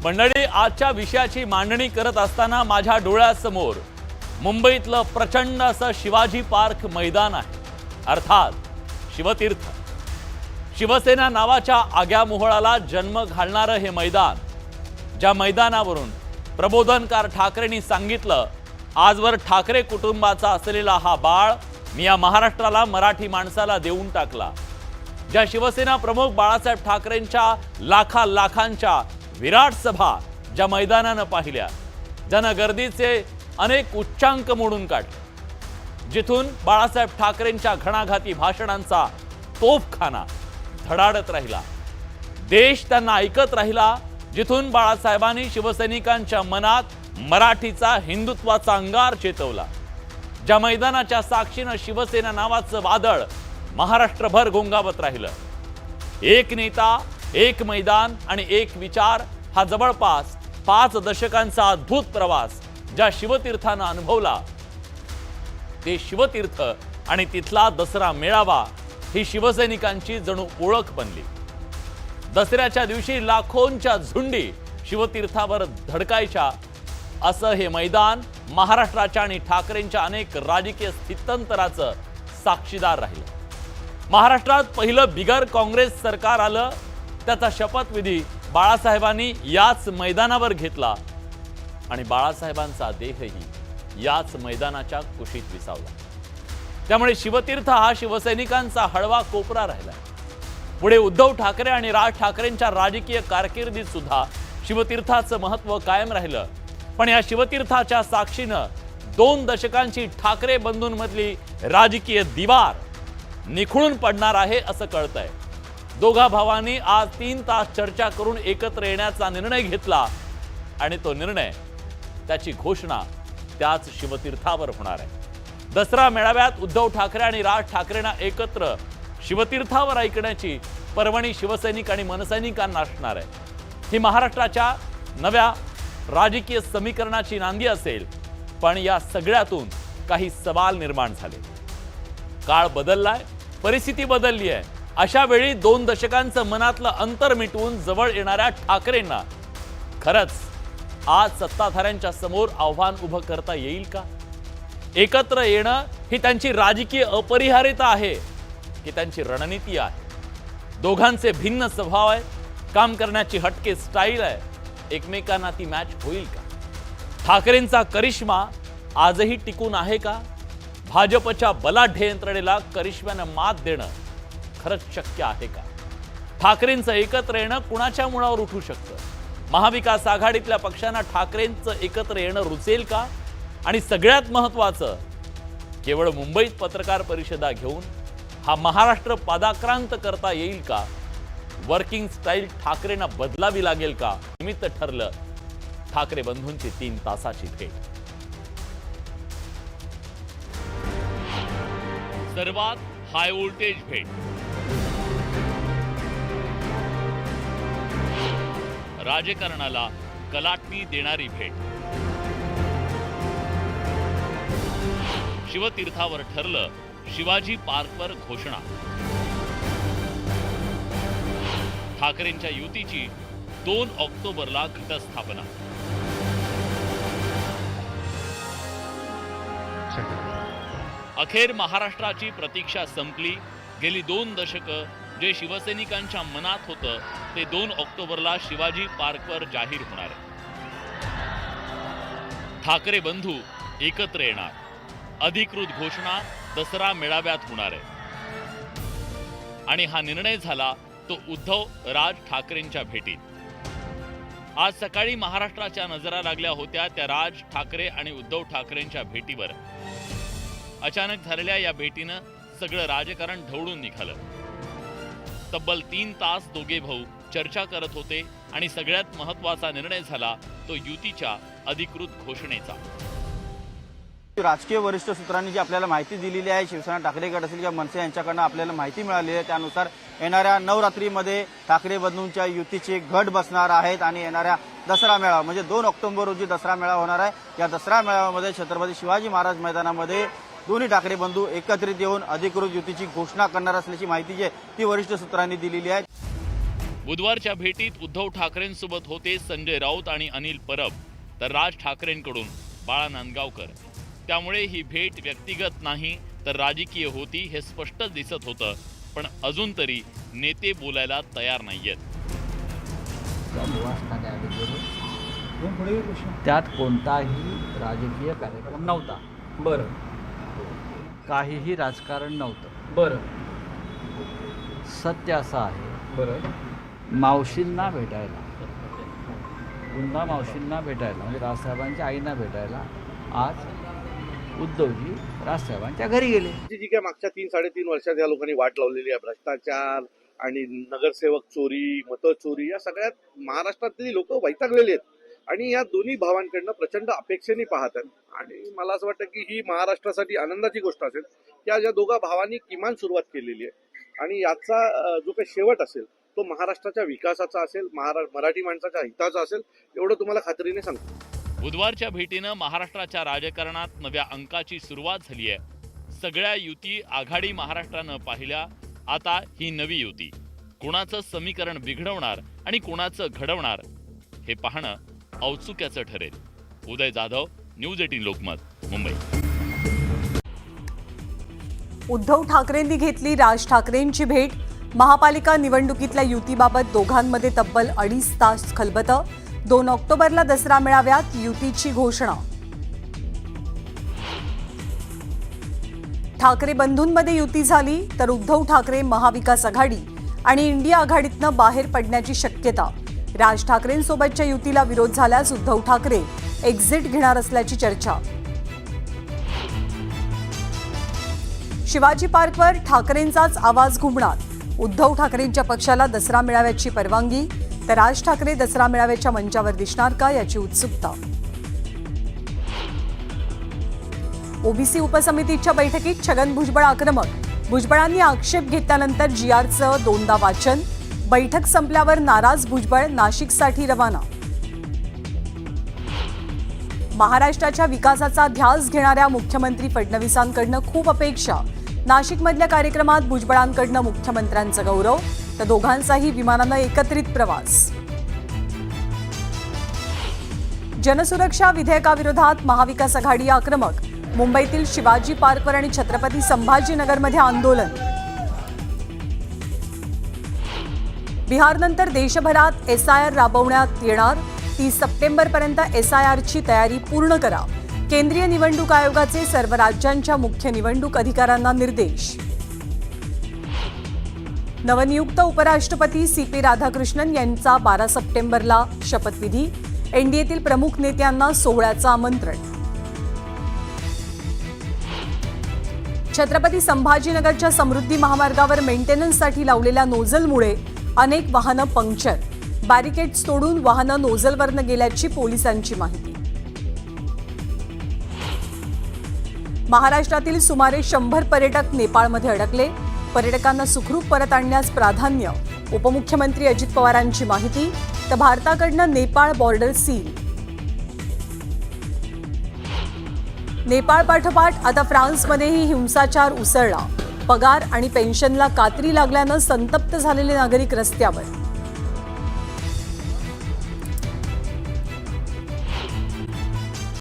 मंडळी, आजच्या विषयाची मांडणी करत असताना माझ्या डोळ्यासमोर मुंबईतलं प्रचंड असं शिवाजी पार्क मैदान आहे, अर्थात शिवतीर्थ। शिवसेना नावाच्या आग्यामोहळाला जन्म घालणारं हे मैदान, ज्या मैदानावरून प्रबोधनकार ठाकरेंनी सांगितलं, आजवर ठाकरे कुटुंबाचा असलेला हा बाळ मी या महाराष्ट्राला, मराठी माणसाला देऊन टाकला। ज्या शिवसेना प्रमुख बाळासाहेब ठाकरेंच्या लाखांच्या विराट सभा ज्या मैदानानं पाहिल्या, ज्यानं गर्दीचे अनेक उच्चांक मोडून काढले, जिथून बाळासाहेब ठाकरेंच्या घणाघाती भाषणांचा तोफखाना धडाडत राहिला, देश त्यांना ऐकत राहिला, जिथून बाळासाहेबांनी शिवसैनिकांच्या मनात मराठीचा, हिंदुत्वाचा अंगार चेतवला, ज्या मैदानाच्या साक्षीनं शिवसेना नावाचं वादळ महाराष्ट्रभर घोंगावत राहिलं। एक नेता, एक मैदान आणि एक विचार, हा जवळपास 5 दशकांचा अद्भुत प्रवास ज्या शिवतीर्थानं अनुभवला, ते शिवतीर्थ आणि तिथला दसरा मेळावा ही शिवसैनिकांची जणू ओळख बनली। दसऱ्याच्या दिवशी लाखोंच्या झुंडी शिवतीर्थावर धडकायच्या, असं हे मैदान महाराष्ट्राच्या आणि ठाकरेंच्या अनेक राजकीय स्थित्यंतराचं साक्षीदार राहिलं। महाराष्ट्रात पहिलं बिगर काँग्रेस सरकार आलं, त्याचा शपथविधी बाळासाहेबांनी याच मैदानावर घेतला आणि बाळासाहेबांचा देहही याच मैदानाच्या कुशीत विसावला। त्यामुळे शिवतीर्थ हा शिवसैनिकांचा हळवा कोपरा राहिला। पुढे उद्धव ठाकरे आणि राज ठाकरेंच्या राजकीय कारकिर्दीत सुद्धा शिवतीर्थाचं महत्त्व कायम राहिलं। पण या शिवतीर्थाच्या साक्षीनं 2 दशकांची ठाकरे बंधूंमधली राजकीय दिवार निखळून पडणार आहे असं कळतंय। दोघा भावांनी आज 3 तास चर्चा करून एकत्र येण्याचा निर्णय घेतला आणि तो निर्णय, त्याची घोषणा त्याच शिवतीर्थावर होणार आहे। दसरा मेळाव्यात उद्धव ठाकरे आणि राज ठाकरेंना एकत्र शिवतीर्थावर ऐकण्याची पर्वणी शिवसैनिक आणि मनसैनिकांना असणार आहे। ही महाराष्ट्राच्या नव्या राजकीय समीकरणाची नांदी असेल, पण या सगळ्यातून काही सवाल निर्माण झाले। काळ बदललाय, परिस्थिती बदलली आहे। अशा वेळी 2 दशकांचं मनातलं अंतर मिटवून जवळ येणाऱ्या ठाकरेंना खरंच आज सत्ताधाऱ्यांच्या समोर आव्हान उभं करता येईल का? एकत्र येणं ही त्यांची राजकीय अपरिहार्यता आहे की त्यांची रणनीती आहे? दोघांचे भिन्न स्वभाव आहे, काम करण्याची हटके स्टाईल आहे, एकमेकांना ती मॅच होईल का? ठाकरेंचा करिश्मा आजही टिकून आहे का? भाजपच्या बलाढ्य यंत्रणेला करिश्म्यानं मात देणं खरंच शक्य आहे का? ठाकरेंचं एकत्र येणं कुणाच्या मुळावर उठू शकतं? महाविकास आघाडीतल्या पक्षांना ठाकरेंचं एकत्र येणं रुचेल का? आणि सगळ्यात महत्त्वाचं, केवळ मुंबईत पत्रकार परिषदा घेऊन हा महाराष्ट्र पादाक्रांत करता येईल का? वर्किंग स्टाईल ठाकरेंना बदलावी लागेल का? निमित्त ठरलं ठाकरे बंधूंची 3 तासाची भेट। सर्वात हाय व्होल्टेज भेट, राजकारणाला कलाटणी देणारी भेट। शिवतीर्थावर ठरलं, शिवाजी पार्कवर घोषणा। ठाकरेंच्या युतीची 2 ऑक्टोबरला घटस्थापना। अखेर महाराष्ट्राची प्रतीक्षा संपली। गेली 2 दशकं जे शिवसैनिकांच्या मनात होतं, ते 2 ऑक्टोबरला शिवाजी पार्कवर जाहीर होणार आहे। ठाकरे बंधू एकत्र येणार, अधिकृत घोषणा दसरा मेळाव्यात होणार आहे। आणि हा निर्णय झाला तो उद्धव राज ठाकरेंच्या भेटीत। आज सकाळी महाराष्ट्राच्या नजरा लागल्या होत्या त्या राज ठाकरे आणि उद्धव ठाकरेंच्या भेटीवर। अचानक झालेल्या या भेटीनं सगळं राजकारण ढवळून निघालं। तब्बल 3 तास दोघे भाऊ चर्चा करत होते आणि सगळ्यात महत्त्वाचा निर्णय झाला तो युतीच्या अधिकृत घोषणेचा। राजकीय वरिष्ठ सूत्रांनी जी आपल्याला माहिती दिलेली आहे, शिवसेना ठाकरे गट असेल किंवा मनसे यांच्याकडनं आपल्याला माहिती मिळाली आहे, त्यानुसार येणाऱ्या नवरात्रीमध्ये ठाकरे बंधूंच्या युतीचे गट बसणार आहेत आणि येणाऱ्या दसरा मेळावा म्हणजे 2 ऑक्टोबर रोजी दसरा मेळावा होणार आहे। या दसरा मेळाव्यामध्ये छत्रपती शिवाजी महाराज मैदानामध्ये दोन्ही ठाकरे बंधू एकत्रित येऊन अधिकृत युतीची घोषणा करणार असल्याची माहिती जी ती वरिष्ठ सूत्रांनी दिलेली आहे। बुधवारच्या भेटीत उद्धव ठाकरेंसोबत होते संजय राऊत आणि अनिल परब, तर राज ठाकरेंकडून बाळा नांदगावकर. त्यामुळे ही भेट व्यक्तिगत नाही तर राजकीय होती हे स्पष्ट दिसत होतं. पण अजून तरी नेते बोलायला तयार नाहीयेत. त्यात कोणताही राजकीय कार्यक्रम नव्हता. बरं काहीही राजकारण नव्हतं. बरं सत्य असं आहे, बरं मावशींना भेटायला, पुन्हा मावशींना भेटायला म्हणजे राजसाहेबांच्या आईना भेटायला आज उद्धवजी राजसाहेबांच्या घरी गेले. जी काय मागच्या 3-3.5 वर्षात या लोकांनी वाट लावलेली आहे, भ्रष्टाचार आणि नगरसेवक चोरी, मतं चोरी, या सगळ्यात महाराष्ट्रातली लोक वैतागलेली आहेत आणि या दोन्ही भावांकडनं प्रचंड अपेक्षेने पाहतात. आणि मला असं वाटतं की ही महाराष्ट्रासाठी आनंदाची गोष्ट असेल की आज या दोघा भावांनी किमान सुरुवात केलेली आहे आणि याचा जो काही शेवट असेल तो महाराष्ट्राच्या विकासाचा असेल, मराठी माणसाच्या हिताचा असेल, एवढं तुम्हाला खात्रीने सांगतो. बुधवारच्या भेटीनं महाराष्ट्राच्या राजकारणात नव्या अंकाची सुरुवात झाली आहे. सगळ्या युती आघाडी महाराष्ट्रानं पाहिल्या. आता ही नवी युती कोणाचं समीकरण बिघडवणार आणि कोणाचं घडवणार हे पाहणं औत्सुक्याचं ठरेल. उदय जाधव, न्यूज 18 लोकमत, मुंबई. उद्धव ठाकरेंनी घेतली राज ठाकरेंची भेट. महापालिका निवडणुकीतल्या युतीबाबत दोघांमध्ये तब्बल 2.5 तास खलबतं. 2 ऑक्टोबरला दसरा मेळाव्यात युतीची घोषणा. ठाकरे बंधूंमध्ये युती झाली तर उद्धव ठाकरे महाविकास आघाडी आणि इंडिया आघाडीतनं बाहेर पडण्याची शक्यता. राज ठाकरेंसोबतच्या युतीला विरोध झाल्यास उद्धव ठाकरे एक्झिट घेणार असल्याची चर्चा. शिवाजी पार्कवर ठाकरेंचाच आवाज घुमणार. उद्धव ठाकरेंच्या पक्षाला दसरा मेळाव्याची परवानगी तर राज ठाकरे दसरा मेळाव्याच्या मंचावर दिसणार का याची उत्सुकता. ओबीसी उपसमितीच्या बैठकीत छगन भुजबळ आक्रमक. भुजबळांनी आक्षेप घेतल्यानंतर GRचं 2दा वाचन. बैठक संपल्यावर नाराज भुजबळ नाशिकसाठी रवाना. महाराष्ट्राच्या विकासाचा ध्यास घेणाऱ्या मुख्यमंत्री फडणवीसांकडनं खूप अपेक्षा. नाशिकमधल्या कार्यक्रमात भुजबळांकडनं मुख्यमंत्र्यांचा गौरव तर दोघांचाही विमानानं एकत्रित प्रवास. जनसुरक्षा विधेयकाविरोधात महाविकास आघाडी आक्रमक. मुंबईतील शिवाजी पार्कवर आणि छत्रपती संभाजीनगरमध्ये आंदोलन. बिहारनंतर देशभरात SIR राबवण्यात येणार. 30 सप्टेंबरपर्यंत SIRची तयारी पूर्ण करा. केंद्रीय निवडणूक आयोगाचे सर्व राज्यांच्या मुख्य निवडणूक अधिकाऱ्यांना निर्देश. नवनियुक्त उपराष्ट्रपती CP राधाकृष्णन यांचा 12 सप्टेंबरला शपथविधी. NDAतील प्रमुख नेत्यांना सोहळ्याचं आमंत्रण. छत्रपती संभाजीनगरच्या समृद्धी महामार्गावर मेंटेनन्ससाठी लावलेल्या नोझलमुळे अनेक वाहनं पंक्चर. बॅरिकेड्स तोडून वाहनं नोझलवरनं गेल्याची पोलिसांची माहिती. महाराष्ट्रातील सुमारे 100 पर्यटक नेपाळमध्ये अडकले. पर्यटकांना सुखरूप परत आणण्यास प्राधान्य. उपमुख्यमंत्री अजित पवारांची माहिती. तर भारताकडनं नेपाळ बॉर्डर सील. नेपाळ पाठोपाठ आता फ्रान्समध्येही हिंसाचार उसळला. पगार आणि पेन्शनला कात्री लागल्यानं संतप्त झालेले नागरिक रस्त्यावर.